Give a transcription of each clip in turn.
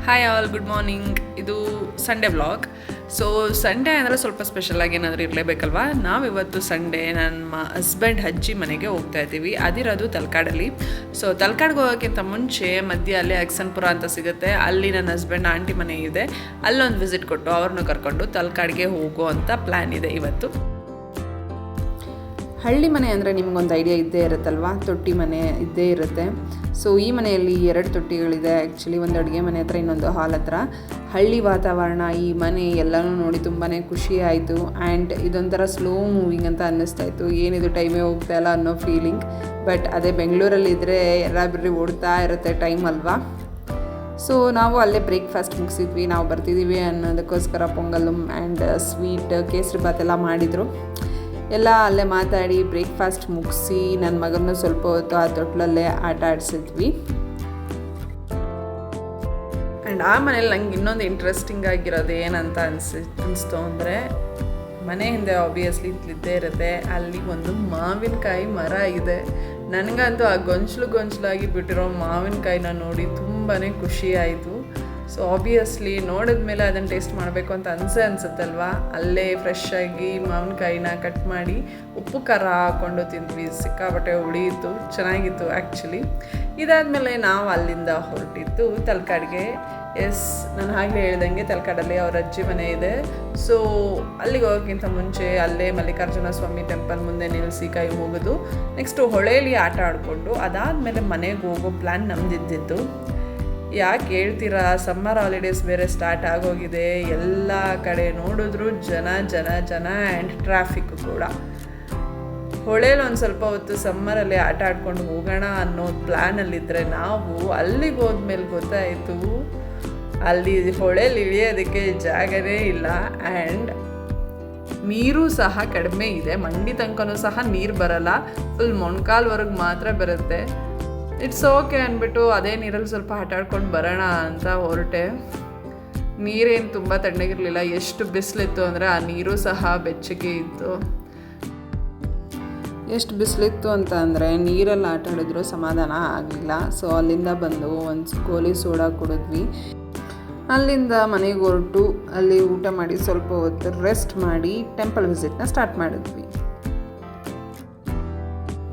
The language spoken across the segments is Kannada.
Hi all, good morning. ಇದು ಸಂಡೇ ವ್ಲಾಗ್. ಸೊ ಸಂಡೇ ಅಂದರೆ ಸ್ವಲ್ಪ ಸ್ಪೆಷಲಾಗಿ ಏನಾದರೂ ಇರಲೇಬೇಕಲ್ವಾ. ನಾವಿವತ್ತು ಸಂಡೇ ನಮ್ಮ ಹಸ್ಬೆಂಡ್ ಅಜ್ಜಿ ಮನೆಗೆ ಹೋಗ್ತಾ ಇದ್ದೀವಿ. ಅದಿರೋದು ತಲಕಾಡಲ್ಲಿ. ಸೊ ತಲಕಾಡ್ಗೆ ಹೋಗೋಕ್ಕಿಂತ ಮುಂಚೆ ಮಧ್ಯೆ ಅಲ್ಲೇ ಅಕ್ಸನ್ಪುರ ಅಂತ ಸಿಗುತ್ತೆ, ಅಲ್ಲಿ ನನ್ನ ಹಸ್ಬೆಂಡ್ ಆಂಟಿ ಮನೆ ಇದೆ. ಅಲ್ಲೊಂದು ವಿಸಿಟ್ ಕೊಟ್ಟು ಅವ್ರನ್ನ ಕರ್ಕೊಂಡು ತಲಕಾಡ್ಗೆ ಹೋಗೋ ಅಂತ ಪ್ಲ್ಯಾನ್ ಇದೆ ಇವತ್ತು. ಹಳ್ಳಿ ಮನೆ ಅಂದರೆ ನಿಮಗೊಂದು ಐಡಿಯಾ ಇದ್ದೇ ಇರುತ್ತಲ್ವ, ತೊಟ್ಟಿ ಮನೆ ಇದ್ದೇ ಇರುತ್ತೆ. ಸೊ ಈ ಮನೆಯಲ್ಲಿ 2 ತೊಟ್ಟಿಗಳಿದೆ. ಆ್ಯಕ್ಚುಲಿ ಒಂದು ಅಡುಗೆ ಮನೆ ಹತ್ರ, ಇನ್ನೊಂದು ಹಾಲ್ ಹತ್ರ. ಹಳ್ಳಿ ವಾತಾವರಣ, ಈ ಮನೆ ಎಲ್ಲನೂ ನೋಡಿ ತುಂಬಾ ಖುಷಿ ಆಯಿತು. ಆ್ಯಂಡ್ ಇದೊಂಥರ ಸ್ಲೋ ಮೂವಿಂಗ್ ಅಂತ ಅನ್ನಿಸ್ತಾಯಿತ್ತು. ಏನಿದು ಟೈಮೇ ಹೋಗ್ತಾ ಇಲ್ಲ ಅನ್ನೋ ಫೀಲಿಂಗ್. ಬಟ್ ಅದೇ ಬೆಂಗಳೂರಲ್ಲಿದ್ದರೆ ಎಲ್ಲ ಓಡ್ತಾ ಇರುತ್ತೆ ಟೈಮ್ ಅಲ್ವಾ. ಸೊ ನಾವು ಅಲ್ಲೇ ಬ್ರೇಕ್ಫಾಸ್ಟ್ ಮುಗಿಸಿದ್ವಿ. ನಾವು ಬರ್ತಿದ್ದೀವಿ ಅನ್ನೋದಕ್ಕೋಸ್ಕರ ಪೊಂಗಲ್ ಆ್ಯಂಡ್ ಸ್ವೀಟ್, ಕೇಸರಿ ಬಾತ್ ಎಲ್ಲ ಮಾಡಿದರು. ಎಲ್ಲ ಅಲ್ಲೇ ಮಾತಾಡಿ ಬ್ರೇಕ್ಫಾಸ್ಟ್ ಮುಗಿಸಿ ನನ್ನ ಮಗನ ಸ್ವಲ್ಪ ಹೊತ್ತು ಆ ತೊಟ್ಲಲ್ಲೇ ಆಟ ಆಡಿಸಿದ್ವಿ. ಆ್ಯಂಡ್ ಆ ಮನೇಲಿ ನಂಗೆ ಇನ್ನೊಂದು ಇಂಟ್ರೆಸ್ಟಿಂಗ್ ಆಗಿರೋದು ಏನಂತ ಅನಿಸ್ತು ಅಂದರೆ, ಮನೆ ಹಿಂದೆ ಆಬ್ವಿಯಸ್ಲಿ ಇದ್ದೇ ಇರುತ್ತೆ, ಅಲ್ಲಿ ಒಂದು ಮಾವಿನಕಾಯಿ ಮರ ಇದೆ. ನನಗಂತೂ ಆ ಗೊಂಚಲಾಗಿ ಬಿಟ್ಟಿರೋ ಮಾವಿನಕಾಯಿನ ನೋಡಿ ತುಂಬಾ ಖುಷಿ ಆಯಿತು. ಸೊ ಆಬ್ವಿಯಸ್ಲಿ ನೋಡಿದ ಮೇಲೆ ಅದನ್ನು ಟೇಸ್ಟ್ ಮಾಡಬೇಕು ಅಂತ ಅನಿಸುತ್ತಲ್ವಾ. ಅಲ್ಲೇ ಫ್ರೆಶ್ ಆಗಿ ಮಾವಿನಕಾಯಿನ ಕಟ್ ಮಾಡಿ ಉಪ್ಪು ಖಾರ ಹಾಕ್ಕೊಂಡು ತಿಂದ್ವಿ. ಸಿಕ್ಕಾಪಟ್ಟೆ ಉಳಿಯಿತು, ಚೆನ್ನಾಗಿತ್ತು ಆ್ಯಕ್ಚುಲಿ. ಇದಾದಮೇಲೆ ನಾವು ಅಲ್ಲಿಂದ ಹೊರಟಿದ್ದು ತಲಕಾಡ್ಗೆ. ನಾನು ಆಗಲೇ ಹೇಳ್ದಂಗೆ ತಲಕಾಡಲ್ಲಿ ಅವ್ರ ಅಜ್ಜಿ ಮನೆ ಇದೆ. ಸೊ ಅಲ್ಲಿಗೆ ಹೋಗೋಕ್ಕಿಂತ ಮುಂಚೆ ಅಲ್ಲೇ ಮಲ್ಲಿಕಾರ್ಜುನ ಸ್ವಾಮಿ ಟೆಂಪಲ್ ಮುಂದೆ ನಿಲ್ಲಿಸಿ ಕೈ ಮುಗಿದು ನೆಕ್ಸ್ಟು ಹೊಳೆಯಲ್ಲಿ ಆಟ ಆಡಿಕೊಂಡು ಅದಾದಮೇಲೆ ಮನೆಗೆ ಹೋಗೋ ಪ್ಲ್ಯಾನ್ ನಮ್ದಿದ್ದಿತ್ತು. ಯಾಕೆ ಹೇಳ್ತೀರಾ, ಸಮ್ಮರ್ ಹಾಲಿಡೇಸ್ ಬೇರೆ ಸ್ಟಾರ್ಟ್ ಆಗೋಗಿದೆ. ಎಲ್ಲ ಕಡೆ ನೋಡಿದ್ರು ಜನ ಆ್ಯಂಡ್ ಟ್ರಾಫಿಕ್ ಕೂಡ. ಹೊಳೇಲಿ ಒಂದು ಸ್ವಲ್ಪ ಹೊತ್ತು ಸಮ್ಮರಲ್ಲಿ ಆಟ ಆಡ್ಕೊಂಡು ಹೋಗೋಣ ಅನ್ನೋ ಪ್ಲ್ಯಾನಲ್ಲಿದ್ದರೆ, ನಾವು ಅಲ್ಲಿಗೆ ಹೋದ್ಮೇಲೆ ಗೊತ್ತಾಯಿತು ಅಲ್ಲಿ ಹೊಳೇಲಿ ಇಳಿಯೋದಕ್ಕೆ ಜಾಗನೇ ಇಲ್ಲ. ಆ್ಯಂಡ್ ನೀರು ಸಹ ಕಡಿಮೆ ಇದೆ, ಮಂಡಿ ತನಕನೂ ಸಹ ನೀರು ಬರಲ್ಲ, ಫುಲ್ ಮೊಣಕಾಲ್ವರೆಗೆ ಮಾತ್ರ ಬರುತ್ತೆ. ಇಟ್ಸ್ ಓಕೆ ಅಂದ್ಬಿಟ್ಟು ಅದೇ ನೀರಲ್ಲಿ ಸ್ವಲ್ಪ ಆಟ ಆಡ್ಕೊಂಡು ಬರೋಣ ಅಂತ ಹೊರಟೆ. ನೀರೇನು ತುಂಬ ತಣ್ಣಗಿರಲಿಲ್ಲ. ಎಷ್ಟು ಬಿಸಿಲಿತ್ತು ಅಂದರೆ ಆ ನೀರು ಸಹ ಬೆಚ್ಚಗೆ ಇತ್ತು. ಎಷ್ಟು ಬಿಸಿಲಿತ್ತು ಅಂತ ಅಂದರೆ ನೀರಲ್ಲಿ ಆಟ ಆಡಿದ್ರು ಸಮಾಧಾನ ಆಗಲಿಲ್ಲ. ಸೊ ಅಲ್ಲಿಂದ ಬಂದು ಒಂದು ಗೋಲಿ ಸೋಡಾ ಕುಡಿದ್ವಿ. ಅಲ್ಲಿಂದ ಮನೆಗೆ ಹೊರಟು ಅಲ್ಲಿ ಊಟ ಮಾಡಿ ಸ್ವಲ್ಪ ಹೊತ್ತು ರೆಸ್ಟ್ ಮಾಡಿ ಟೆಂಪಲ್ ವಿಸಿಟ್ನ ಸ್ಟಾರ್ಟ್ ಮಾಡಿದ್ವಿ.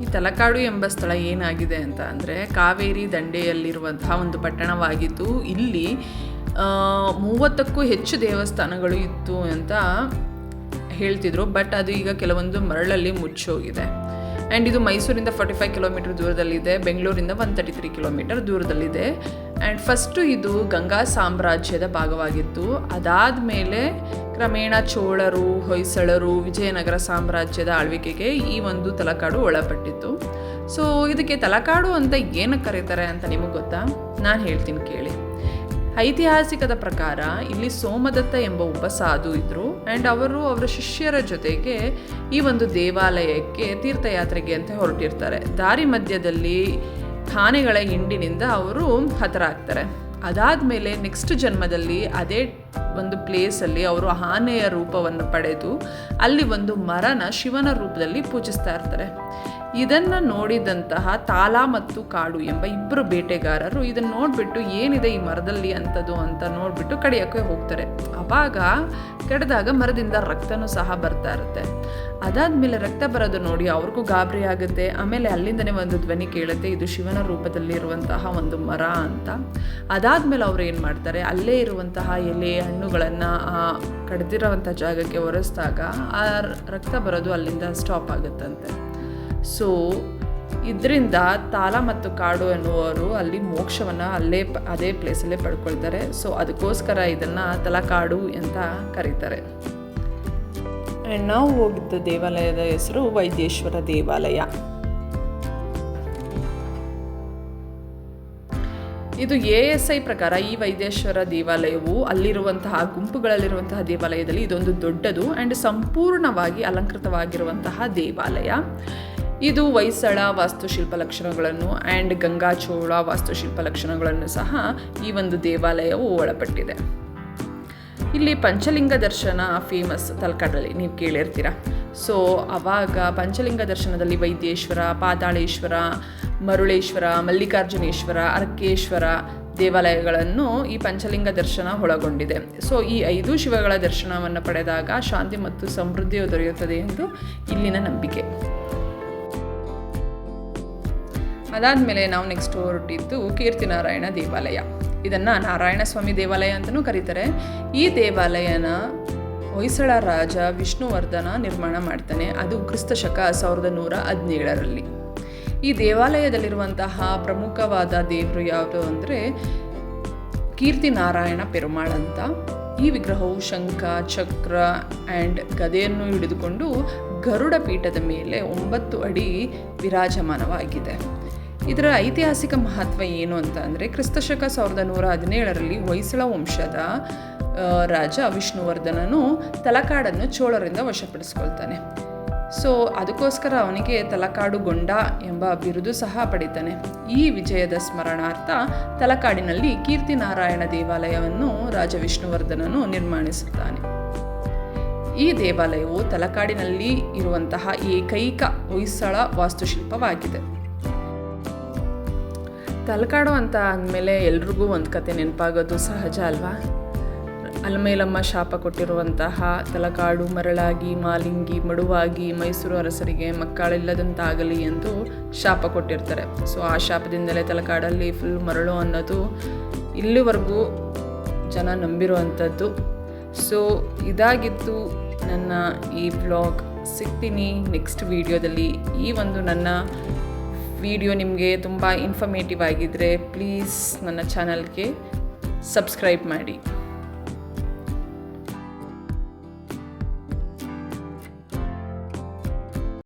ಈ ತಲಕಾಡು ಎಂಬ ಸ್ಥಳ ಏನಾಗಿದೆ ಅಂತ ಅಂದರೆ, ಕಾವೇರಿ ದಂಡೆಯಲ್ಲಿರುವಂತಹ ಒಂದು ಪಟ್ಟಣವಾಗಿದ್ದು, ಇಲ್ಲಿ 30ಕ್ಕೂ ಹೆಚ್ಚು ದೇವಸ್ಥಾನಗಳು ಇತ್ತು ಅಂತ ಹೇಳ್ತಿದ್ರು. ಬಟ್ ಅದು ಈಗ ಕೆಲವೊಂದು ಮರಳಲ್ಲಿ ಮುಚ್ಚೋಗಿದೆ. ಆ್ಯಂಡ್ ಇದು ಮೈಸೂರಿಂದ 45 ಕಿಲೋಮೀಟರ್ ದೂರದಲ್ಲಿದೆ, ಬೆಂಗಳೂರಿಂದ 133 ಕಿಲೋಮೀಟರ್ ದೂರದಲ್ಲಿದೆ. ಆ್ಯಂಡ್ ಫಸ್ಟು ಇದು ಗಂಗಾ ಸಾಮ್ರಾಜ್ಯದ ಭಾಗವಾಗಿತ್ತು. ಅದಾದಮೇಲೆ ಕ್ರಮೇಣ ಚೋಳರು, ಹೊಯ್ಸಳರು, ವಿಜಯನಗರ ಸಾಮ್ರಾಜ್ಯದ ಆಳ್ವಿಕೆಗೆ ಈ ಒಂದು ತಲಕಾಡು ಒಳಪಟ್ಟಿತ್ತು. ಸೊ ಇದಕ್ಕೆ ತಲಕಾಡು ಅಂತ ಏನಕ್ಕೆ ಕರೀತಾರೆ ಅಂತ ನಿಮಗೆ ಗೊತ್ತಾ? ನಾನು ಹೇಳ್ತೀನಿ ಕೇಳಿ. ಐತಿಹಾಸಿಕದ ಪ್ರಕಾರ ಇಲ್ಲಿ ಸೋಮದತ್ತ ಎಂಬ ಒಬ್ಬ ಸಾಧು ಇದ್ದರು. ಆ್ಯಂಡ್ ಅವರು ಅವರ ಶಿಷ್ಯರ ಜೊತೆಗೆ ಈ ಒಂದು ದೇವಾಲಯಕ್ಕೆ ತೀರ್ಥಯಾತ್ರೆಗೆ ಅಂತ ಹೊರಟಿರ್ತಾರೆ. ದಾರಿ ಮಧ್ಯದಲ್ಲಿ ಆನೆಗಳ ಹಿಂಡಿನಿಂದ ಅವರು ಹತರಾಗ್ತಾರೆ. ಅದಾದಮೇಲೆ ನೆಕ್ಸ್ಟ್ ಜನ್ಮದಲ್ಲಿ ಅದೇ ಒಂದು ಪ್ಲೇಸಲ್ಲಿ ಅವರು ಆನೆಯ ರೂಪವನ್ನು ಪಡೆದು ಅಲ್ಲಿ ಒಂದು ಮರನ ಶಿವನ ರೂಪದಲ್ಲಿ ಪೂಜಿಸ್ತಾ ಇರ್ತಾರೆ. ಇದನ್ನು ನೋಡಿದಂತಹ ತಾಲ ಮತ್ತು ಕಾಡು ಎಂಬ 2 ಬೇಟೆಗಾರರು ಇದನ್ನು ನೋಡಿಬಿಟ್ಟು ಏನಿದೆ ಈ ಮರದಲ್ಲಿ ಅಂಥದ್ದು ಅಂತ ನೋಡಿಬಿಟ್ಟು ಕಡಿಯೋಕ್ಕೆ ಹೋಗ್ತಾರೆ. ಆವಾಗ ಕಡಿದಾಗ ಮರದಿಂದ ರಕ್ತನೂ ಸಹ ಬರ್ತಾ ಇರುತ್ತೆ. ಅದಾದಮೇಲೆ ರಕ್ತ ಬರೋದು ನೋಡಿ ಅವ್ರಿಗೂ ಗಾಬರಿ ಆಗುತ್ತೆ. ಆಮೇಲೆ ಅಲ್ಲಿಂದನೇ ಒಂದು ಧ್ವನಿ ಕೇಳುತ್ತೆ, ಇದು ಶಿವನ ರೂಪದಲ್ಲಿರುವಂತಹ ಒಂದು ಮರ ಅಂತ. ಅದಾದಮೇಲೆ ಅವ್ರು ಏನು ಮಾಡ್ತಾರೆ, ಅಲ್ಲೇ ಇರುವಂತಹ ಎಲೆ ಹಣ್ಣುಗಳನ್ನು ಕಡ್ದಿರೋವಂಥ ಜಾಗಕ್ಕೆ ಒರೆಸಿದಾಗ ಆ ರಕ್ತ ಬರೋದು ಅಲ್ಲಿಂದ ಸ್ಟಾಪ್ ಆಗುತ್ತಂತೆ. ಸೊ ಇದರಿಂದ ತಾಲ ಮತ್ತು ಕಾಡು ಎನ್ನುವರು ಅಲ್ಲಿ ಮೋಕ್ಷವನ್ನು ಅದೇ ಪ್ಲೇಸಲ್ಲೇ ಪಡ್ಕೊಳ್ತಾರೆ. ಸೊ ಅದಕ್ಕೋಸ್ಕರ ಇದನ್ನು ತಲಕಾಡು ಅಂತ ಕರೀತಾರೆ. ಆ್ಯಂಡ್ ನಾವು ಹೋಗಿದ್ದ ದೇವಾಲಯದ ಹೆಸರು ವೈದೇಶ್ವರ ದೇವಾಲಯ. ಇದು ASI ಪ್ರಕಾರ ಈ ವೈದೇಶ್ವರ ದೇವಾಲಯವು ಅಲ್ಲಿರುವಂತಹ ಗುಂಪುಗಳಲ್ಲಿರುವಂತಹ ದೇವಾಲಯದಲ್ಲಿ ಇದೊಂದು ದೊಡ್ಡದು ಆ್ಯಂಡ್ ಸಂಪೂರ್ಣವಾಗಿ ಅಲಂಕೃತವಾಗಿರುವಂತಹ ದೇವಾಲಯ. ಇದು ಹೊಯ್ಸಳ ವಾಸ್ತುಶಿಲ್ಪ ಲಕ್ಷಣಗಳನ್ನು ಆ್ಯಂಡ್ ಗಂಗಾಚೋಳ ವಾಸ್ತುಶಿಲ್ಪ ಲಕ್ಷಣಗಳನ್ನು ಸಹ ಈ ಒಂದು ದೇವಾಲಯವು ಒಳಪಟ್ಟಿದೆ. ಇಲ್ಲಿ ಪಂಚಲಿಂಗ ದರ್ಶನ ಫೇಮಸ್ ತಲಕಾಡಲ್ಲಿ, ನೀವು ಕೇಳಿರ್ತೀರ. ಸೊ ಆವಾಗ ಪಂಚಲಿಂಗ ದರ್ಶನದಲ್ಲಿ ವೈದ್ಯೇಶ್ವರ, ಪಾತಾಳೇಶ್ವರ, ಮರುಳೇಶ್ವರ, ಮಲ್ಲಿಕಾರ್ಜುನೇಶ್ವರ, ಅರ್ಕೇಶ್ವರ, ದೇವಾಲಯಗಳನ್ನು ಈ ಪಂಚಲಿಂಗ ದರ್ಶನ ಒಳಗೊಂಡಿದೆ. ಸೊ ಈ 5 ಶಿವಗಳ ದರ್ಶನವನ್ನು ಪಡೆದಾಗ ಶಾಂತಿ ಮತ್ತು ಸಮೃದ್ಧಿಯು ದೊರೆಯುತ್ತದೆ ಎಂದು ಇಲ್ಲಿನ ನಂಬಿಕೆ. ಅದಾದಮೇಲೆ ನಾವು ನೆಕ್ಸ್ಟ್ ಹೊರಟಿದ್ದು ಕೀರ್ತಿನಾರಾಯಣ ದೇವಾಲಯ. ಇದನ್ನು ನಾರಾಯಣ ಸ್ವಾಮಿ ದೇವಾಲಯ ಅಂತಲೂ ಕರೀತಾರೆ. ಈ ದೇವಾಲಯನ ಹೊಯ್ಸಳ ರಾಜ ವಿಷ್ಣುವರ್ಧನ ನಿರ್ಮಾಣ ಮಾಡ್ತಾನೆ. ಅದು ಕ್ರಿಸ್ತಶಕ 1117ರಲ್ಲಿ. ಈ ದೇವಾಲಯದಲ್ಲಿರುವಂತಹ ಪ್ರಮುಖವಾದ ದೇವರು ಯಾವುದು ಅಂದರೆ ಕೀರ್ತಿನಾರಾಯಣ ಪೆರುಮಾಳ್ ಅಂತ. ಈ ವಿಗ್ರಹವು ಶಂಖ, ಚಕ್ರ ಆ್ಯಂಡ್ ಗದೆಯನ್ನು ಹಿಡಿದುಕೊಂಡು ಗರುಡ ಪೀಠದ ಮೇಲೆ 9 ಅಡಿ ವಿರಾಜಮಾನವಾಗಿದೆ. ಇದರ ಐತಿಹಾಸಿಕ ಮಹತ್ವ ಏನು ಅಂತ ಅಂದರೆ ಕ್ರಿಸ್ತಶಕ 1117ರಲ್ಲಿ ಹೊಯ್ಸಳ ವಂಶದ ರಾಜ ವಿಷ್ಣುವರ್ಧನನು ತಲಕಾಡನ್ನು ಚೋಳರಿಂದ ವಶಪಡಿಸ್ಕೊಳ್ತಾನೆ. ಸೊ ಅದಕ್ಕೋಸ್ಕರ ಅವನಿಗೆ ತಲಕಾಡು ಗೊಂಡ ಎಂಬ ಬಿರುದು ಸಹ ಪಡಿತಾನೆ. ಈ ವಿಜಯದ ಸ್ಮರಣಾರ್ಥ ತಲಕಾಡಿನಲ್ಲಿ ಕೀರ್ತಿನಾರಾಯಣ ದೇವಾಲಯವನ್ನು ರಾಜ ವಿಷ್ಣುವರ್ಧನನು ನಿರ್ಮಾಣಿಸುತ್ತಾನೆ. ಈ ದೇವಾಲಯವು ತಲಕಾಡಿನಲ್ಲಿ ಇರುವಂತಹ ಏಕೈಕ ಹೊಯ್ಸಳ ವಾಸ್ತುಶಿಲ್ಪವಾಗಿದೆ. ತಲಕಾಡು ಅಂತ ಅಂದಮೇಲೆ ಎಲ್ರಿಗೂ ಒಂದು ಕತೆ ನೆನಪಾಗೋದು ಸಹಜ ಅಲ್ವಾ? ಅಲಮೇಲಮ್ಮ ಶಾಪ ಕೊಟ್ಟಿರುವಂತಹ ತಲಕಾಡು ಮರಳಾಗಿ, ಮಾಲಿಂಗಿ, ಮಡುವಾಗಿ ಮೈಸೂರು ಅರಸರಿಗೆ ಮಕ್ಕಳಿಲ್ಲದಂತಾಗಲಿ ಎಂದು ಶಾಪ ಕೊಟ್ಟಿರ್ತಾರೆ. ಸೊ ಆ ಶಾಪದಿಂದಲೇ ತಲಕಾಡಲ್ಲಿ ಫುಲ್ ಮರಳು ಅನ್ನೋದು ಇಲ್ಲಿವರೆಗೂ ಜನ ನಂಬಿರುವಂಥದ್ದು. ಸೊ ಇದಾಗಿತ್ತು ನನ್ನ ಈ ವ್ಲಾಗ್. ಸಿಗ್ತೀನಿ ನೆಕ್ಸ್ಟ್ ವಿಡಿಯೋದಲ್ಲಿ. ಈ ಒಂದು ನನ್ನ ವಿಡಿಯೋ ನಿಮಗೆ ತುಂಬ ಇನ್ಫಾರ್ಮೇಟಿವ್ ಆಗಿದ್ದರೆ ಪ್ಲೀಸ್ ನನ್ನ ಚಾನಲ್ಗೆ ಸಬ್ಸ್ಕ್ರೈಬ್ ಮಾಡಿ.